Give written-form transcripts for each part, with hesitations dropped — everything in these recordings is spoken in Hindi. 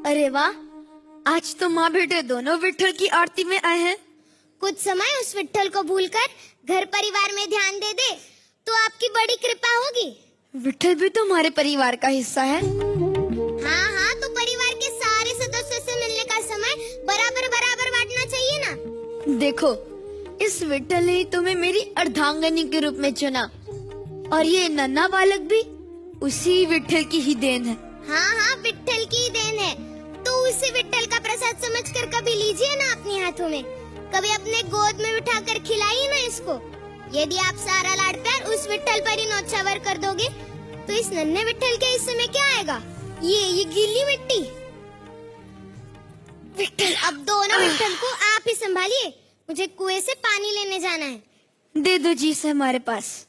अरे वाह, आज तो माँ बेटे दोनों विट्ठल की आरती में आए हैं। कुछ समय उस विट्ठल को भूलकर घर परिवार में ध्यान दे दे तो आपकी बड़ी कृपा होगी। विट्ठल भी तो हमारे परिवार का हिस्सा है। हाँ, तो परिवार के सारे सदस्यों से मिलने का समय बराबर बराबर बांटना चाहिए ना। देखो, इस विट्ठल ने तुम्हें मेरी अर्धांगिनी के रूप में चुना और ये नन्हा बालक भी उसी विट्ठल की ही देन है। हाँ, विट्ठल की ही देन है। तो उसी विट्ठल का प्रसाद समझकर कभी लीजिए ना अपने हाथों में, कभी अपने गोद में बिठाकर खिलाइए ना इसको। यदि आप सारा लाड प्यार उस विट्ठल पर ही न्योछावर कर दोगे तो इस नन्हे विट्ठल के हिस्से में क्या आएगा? ये गीली मिट्टी। विट्ठल, अब दोनों विट्ठल को आप ही संभालिए, मुझे कुएं से पानी लेने जाना है। दे दो जी से हमारे पास।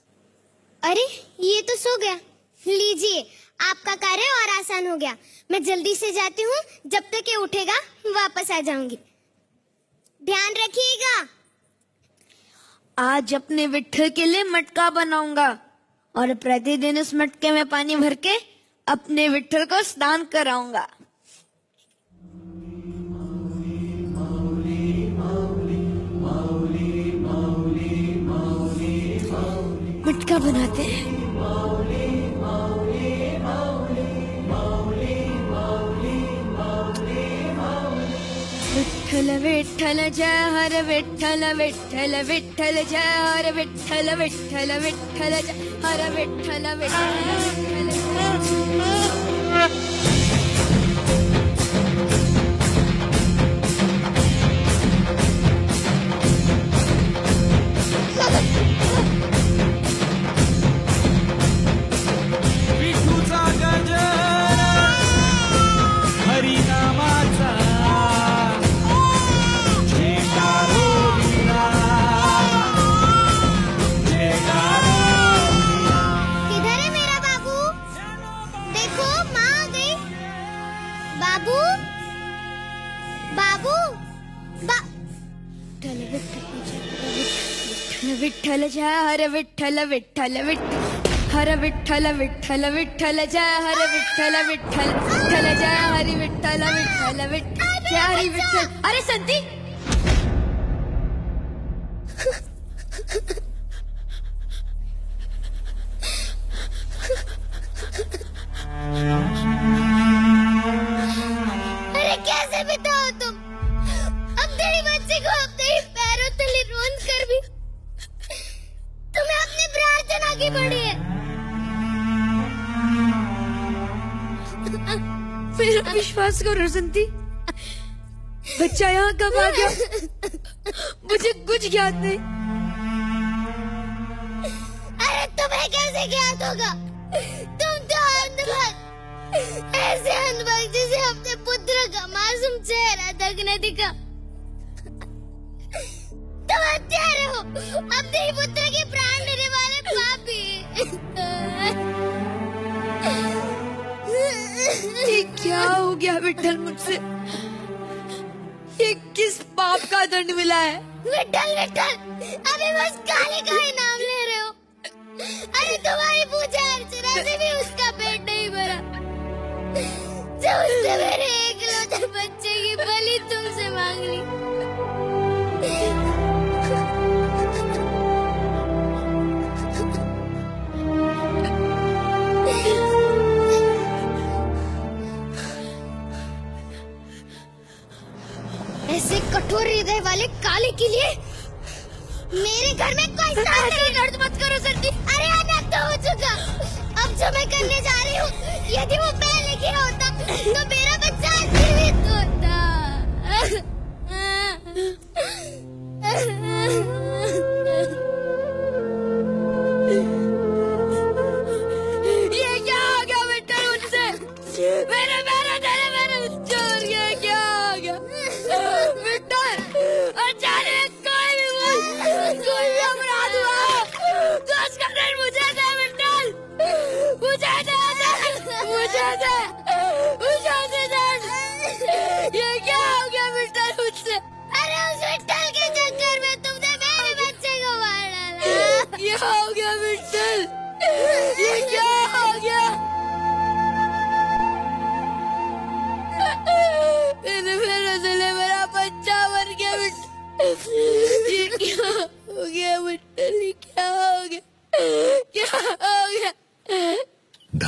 अरे, ये तो सो गया। लीजिए, आपका कार्य और आसान हो गया। मैं जल्दी से जाती हूँ, जब तक ये उठेगा वापस आ जाऊंगी। ध्यान रखिएगा। आज अपने विट्ठल के लिए मटका बनाऊंगा और प्रतिदिन उस मटके में पानी भर के अपने विट्ठल को स्नान कराऊंगा। मटका बनाते हैं। विठ्ठल विठ्ठल जय हर विठ्ठल विठ्ठल विठ्ठल जय हर विठ्ठल विठ्ठल विठ्ठल जय हर विठ्ठल विठ्ठल विठूचा गजर हरिनामाचा जयकारो विना किधर है मेरा बाबू? देखो, माँ आ गई। बाबू, बाबू, विठ्ठल जय हर विठ्ठल विठ्ठल विठ्ठल हर विठ्ठल विठ्ठल विठ्ठल जय हर विठ्ठल विठ्ठल विठ्ठल जय हरि विठ्ठल विठ्ठल विठ्ठल जय हरि विठ्ठल। अरे संती, अरे कैसे बिताओ तुम? अब तेरी बच्ची को अपने ही पैरों तले रोंद कर भी तुम्हें अपनी प्रार्थना की पड़ी है। मेरा विश्वास करो संती, बच्चा यहाँ कब आ गया मुझे कुछ ज्ञात नहीं। अरे तुम्हें कैसे ज्ञात होगा? तुम तो अंधभक्त, ऐसे अंधभक्त जिसे अपने पुत्र का मासूम चेहरा तक न दिखा। तुम हत्यारे हो, अपने ही पुत्र के प्राण लेने वाले पापी। ये क्या हो गया विठ्ठल मुझसे? ये किस पाप का दंड मिला है? विठ्ठल, अभी बस काले का ही नाम ले रहे हो। अरे तुम्हारी पूजा अर्चना से भी उसका पेट नहीं भरा, जो उसने मेरे एकलौते बच्चे की बलि तुमसे मांग ली। ऐसे कठोर हृदय वाले काले के लिए मेरे घर में कोई स्थान नहीं। दर्द मत करो संती। अरे अनर्थ हो चुका। अब जो मैं करने जा रही हूँ, यदि वो पहले किया होता तो मेरा बच्चा जीवित होता। ये क्या हो गया विठ्ठल मुझसे? मेरे चोर, ये क्या हो गया विठ्ठल? अचानक कोई भी अपराध हुआ तो उसका दंड मुझे दे विठ्ठल, मुझे दे दंड। ये क्या हो गया विठ्ठल मुझसे? अरे उस विठ्ठल के चक्कर में तुमने मेरे बच्चे को मार डाला। ये हो गया विठ्ठल, ये क्या हो गया?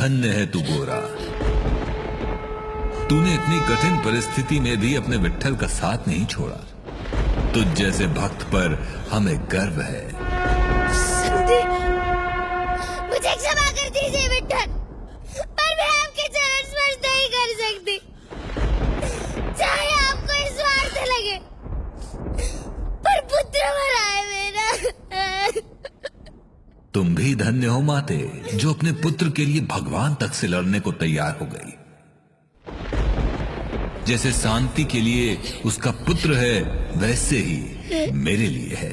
धन्य है तू गोरा। तूने इतनी कठिन परिस्थिति में भी अपने विट्ठल का साथ नहीं छोड़ा। तुझ जैसे भक्त पर हमें गर्व है। समझे? मुझे क्षमा कर दीजिए विट्ठल, पर मैं आपके चरण स्पर्श नहीं कर सकती, चाहे आपको इस स्वार्थ लगे, पर पुत्र मरा है मेरा। तुम भी धन्य हो माते, जो अपने पुत्र के लिए भगवान तक से लड़ने को तैयार हो गई। जैसे शांति के लिए उसका पुत्र है, वैसे ही मेरे लिए है,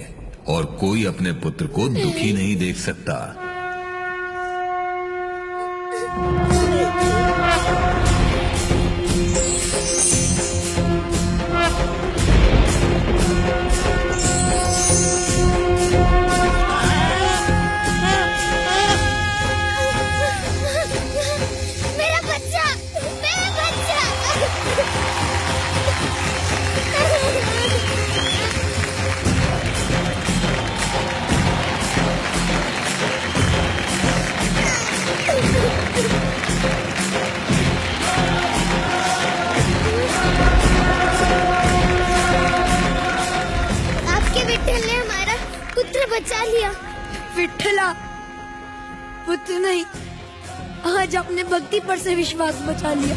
और कोई अपने पुत्र को दुखी नहीं देख सकता। मेरा बच्चा, मेरा बच्चा। आपके विट्ठल ने हमारा पुत्र बचा लिया। विट्ठला, पुत्र नहीं, आज अपने भक्ति पर से विश्वास बचा लिया।